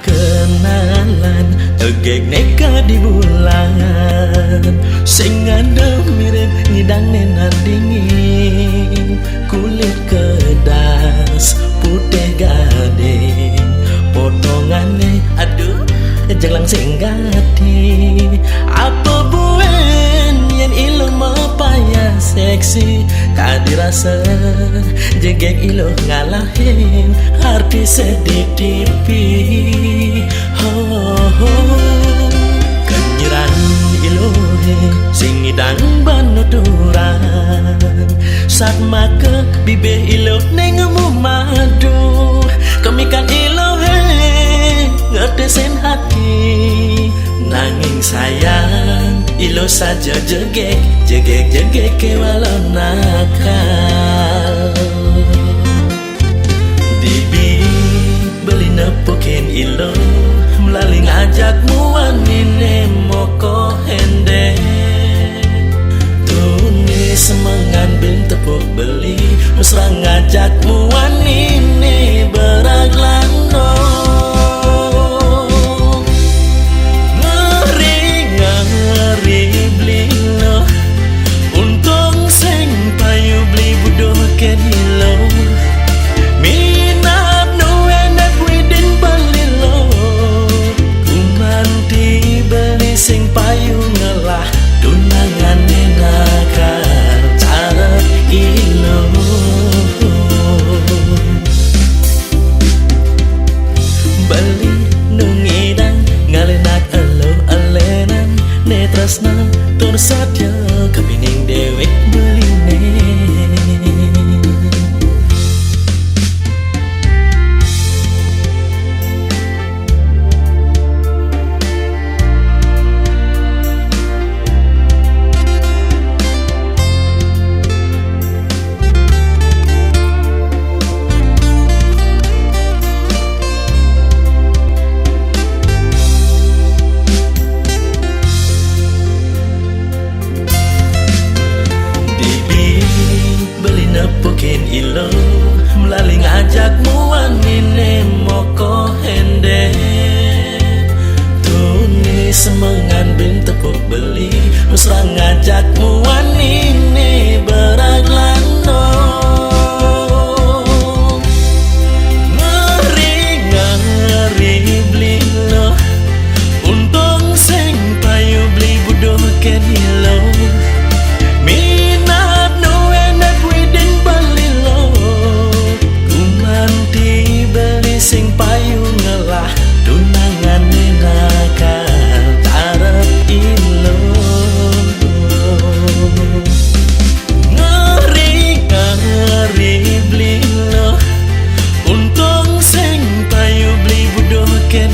kenalan tegek neka di bulan sing ada mirip ngidang nenan dingin kulit kedas putih gading potongannya aduh jelang sing gati apa buen yen ilo mapaya seksi kadi rasa jegek ilo ngalahin artis di TV kenyiran ilo sing ngidang banuturan saat maka bibe ilo nengemu madu kemikan ilo ngetesin hati nanging sayang ilo saja jegek ke walau nakal dibi beli nepukin ilo melalui ngajak muanine moko hende tunis mengambil tepuk beli mesra ngajak muanine beraglano sing payu ngelah tunangan nakal cara ilo bali nungidang ngalenak elo alenan netresna tur satya kepining dewek beline nepukin ilo melalui ngajak muanine moko hende tunis mengambil tepuk beli mesra ngajak muanine beraglano ngeri blino untung sing payu beli budoh ken ilo sing payu ngelah tunangan nakal tarep ilo ngeri blino untung sing payu beli budoh ken